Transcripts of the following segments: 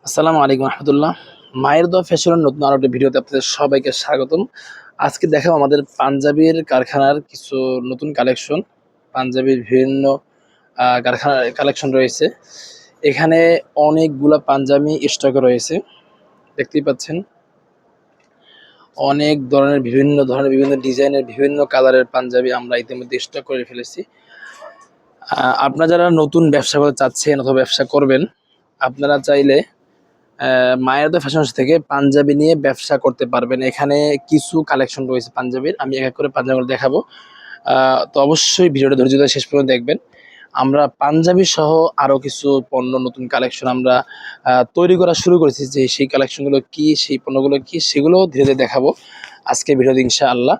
আসসালামু আলাইকুম রহমতুল্লাহ। মায়ের দোয়া ফ্যাশনের নতুন আরো একটা ভিডিওতে আপনাদের সবাইকে স্বাগতম। আজকে দেখাবো আমাদের পাঞ্জাবির কারখানার কিছু নতুন কালেকশন। পাঞ্জাবির বিভিন্ন কারখানার কালেকশন রয়েছে। এখানে অনেকগুলা পাঞ্জাবি স্টকে রয়েছে, দেখতেই পাচ্ছেন। অনেক ধরনের বিভিন্ন ডিজাইনের বিভিন্ন কালারের পাঞ্জাবি আমরা ইতিমধ্যে স্টক করে ফেলেছি। আপনারা যারা নতুন ব্যবসা করতে চাচ্ছেন অথবা ব্যবসা করবেন, আপনারা চাইলে মায়ের দোয়া ফ্যাশন হাউস থেকে পাঞ্জাবি নিয়ে ব্যবসা করতে পারবেন। এখানে কিছু কালেকশন রয়েছে পাঞ্জাবির, আমি এক এক করে পাঞ্জাবিগুলো দেখাবো। তো অবশ্যই ভিডিওটা ধৈর্য ধরে শেষ পর্যন্ত দেখবেন। আমরা পাঞ্জাবি সহ আরও কিছু পণ্য নতুন কালেকশন আমরা তৈরি করা শুরু করেছি, যে সেই কালেকশনগুলো কি, সেই পণ্যগুলো কি, সেগুলো ধীরে ধীরে দেখাবো আজকে ভিডিওতে ইনশাআল্লাহ।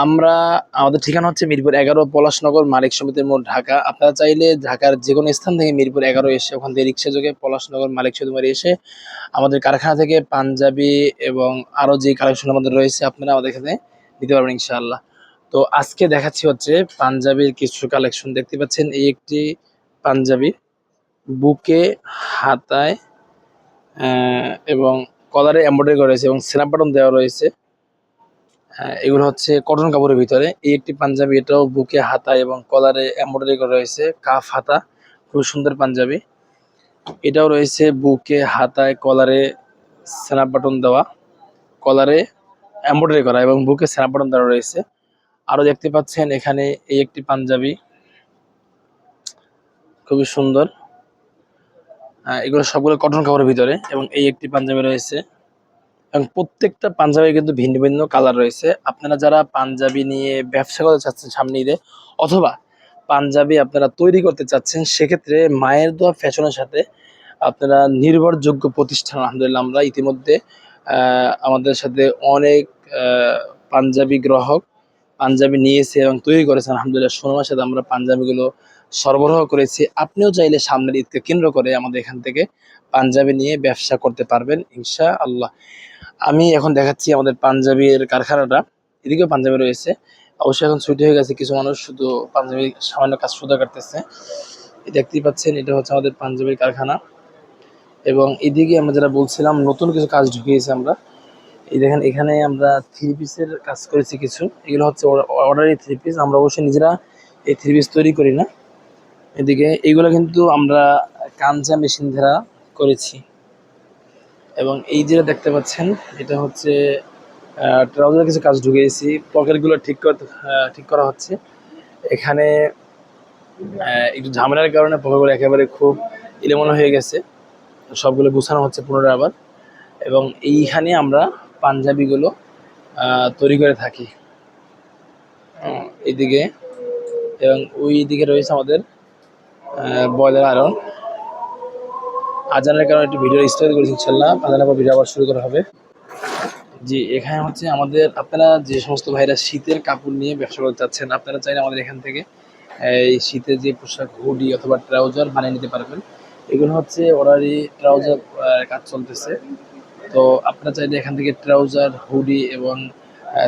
আমরা আমাদের ঠিকানা হচ্ছে মিরপুর 11 পলাশনগর মালিক সমিতির মোড়, ঢাকা। আপনারা চাইলে ঢাকার যে কোনো স্থান থেকে মিরপুর 11 এসে ওখান থেকে রিক্সা যোগে পলাশনগর মালিক সমিতি মোড়ে এসে আমাদের কারখানা থেকে পাঞ্জাবি এবং আরও যে কালেকশন আমাদের রয়েছে আপনারা আমাদের এখানে নিতে পারবেন ইনশাআল্লাহ। তো আজকে দেখাচ্ছি হচ্ছে পাঞ্জাবির কিছু কালেকশন। দেখতে পাচ্ছেন এই একটি পাঞ্জাবি, বুকে, হাতায় এবং কলারে এমব্রয়ডারি করা রয়েছে এবং স্ন্যাপ বাটন দেওয়া রয়েছে। এগুলো হচ্ছে কটন কাপড়ের ভিতরে। এই একটি পাঞ্জাবি, এটাও বুকে, হাতা এবং কলারে এমব্রয়ডারি করা রয়েছে, কাফ হাতা, খুব সুন্দর পাঞ্জাবি। এটাও রয়েছে বুকে, হাতায়, কলারে স্ন্যাপ বাটন দেওয়া, কলারে এমব্রয়ডারি করা এবং বুকে স্ন্যাপ বাটন দেওয়া রয়েছে। আরো দেখতে পাচ্ছেন এখানে এই একটি পাঞ্জাবি, খুবই সুন্দর। এগুলো সবগুলো কটন কাপড়ের ভিতরে এবং এই একটি পাঞ্জাবি রয়েছে এবং প্রত্যেকটা পাঞ্জাবি কিন্তু ভিন্ন ভিন্ন কালার রয়েছে। আপনারা যারা পাঞ্জাবি নিয়ে ব্যবসা করতে চাচ্ছেন সামনে ঈদে, অথবা পাঞ্জাবি আপনারা তৈরি করতে চাচ্ছেন, সেক্ষেত্রে মায়ের দোয়া ফ্যাশনের সাথে আপনারা নির্ভরযোগ্য প্রতিষ্ঠান। আলহামদুলিল্লাহ, আমরা ইতিমধ্যে আমাদের সাথে অনেক পাঞ্জাবি গ্রাহক পাঞ্জাবি নিয়েছে এবং তৈরি করেছে। আলহামদুলিল্লাহ, সুনামের সাথে আমরা পাঞ্জাবিগুলো সরবরাহ করেছি। আপনিও চাইলে সামনের ঈদকে কেন্দ্র করে আমাদের এখান থেকে পাঞ্জাবি নিয়ে ব্যবসা করতে পারবেন ইনশাআল্লাহ। আমি এখন দেখাচ্ছি আমাদের পাঞ্জাবির কারখানাটা। এদিকেও পাঞ্জাবি রয়েছে, অবশ্যই এখন ছুটি হয়ে গেছে, কিছু মানুষ শুধু পাঞ্জাবি সামান্য কাজ সুদা কাটতেছে। দেখতেই পাচ্ছেন এটা হচ্ছে আমাদের পাঞ্জাবির কারখানা। এবং এদিকে আমরা যারা বলছিলাম নতুন কিছু কাজ ঢুকিয়েছি আমরা, এই দেখেন এখানে আমরা 3 পিসের কাজ করেছি কিছু। এগুলো হচ্ছে অর্ডারি 3 পিস, আমরা অবশ্যই নিজেরা এই 3 পিস তৈরি করি না। এদিকে এইগুলো কিন্তু আমরা কাঞ্চা মেশিন দ্বারা করেছি। এবং এই যেটা দেখতে পাচ্ছেন এটা হচ্ছে ট্রাউজার কিছু কাজ ঢুকিয়েছি, পকেটগুলো ঠিক করা হচ্ছে। এখানে একটু ঝামেলার কারণে পকেটগুলো একেবারে খুব এলোমেলো হয়ে গেছে, সবগুলো গুছানো হচ্ছে পুনরায় আবার। এবং এইখানে আমরা পাঞ্জাবিগুলো তৈরি করে থাকি এইদিকে। এবং ওই দিকে রয়েছে আমাদের বয়লার আয়রন। আজানের কারণে একটু ভিডিও স্টার্ট করেছি, ইনশাল্লাহ আজানের পর ভিডিও আবার শুরু করা হবে। জি, এখানে হচ্ছে আমাদের, আপনারা যে সমস্ত ভাইরা শীতের কাপড় নিয়ে ব্যবসা করতে চাচ্ছেন, আপনারা চাইলে আমাদের এখান থেকে এই শীতের যে পোশাক, হুডি অথবা ট্রাউজার বানিয়ে নিতে পারবেন। এগুলো হচ্ছে অর্ডারি ট্রাউজার কাজ চলতেছে। তো আপনারা চাইলে এখান থেকে ট্রাউজার, হুডি এবং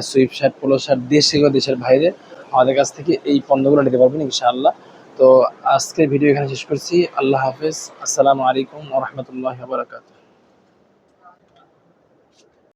সুইফট শার্ট, পোলো শার্ট, দেশের বাইরে আমাদের কাছ থেকে এই পণ্যগুলো নিতে পারবেন ইনশাআল্লাহ। তো আজকের ভিডিও এখানে শেষ করছি। আল্লাহ হাফেজ, আসসালামু আলাইকুম ওয়া রাহমাতুল্লাহি ওয়া বারাকাতুহু।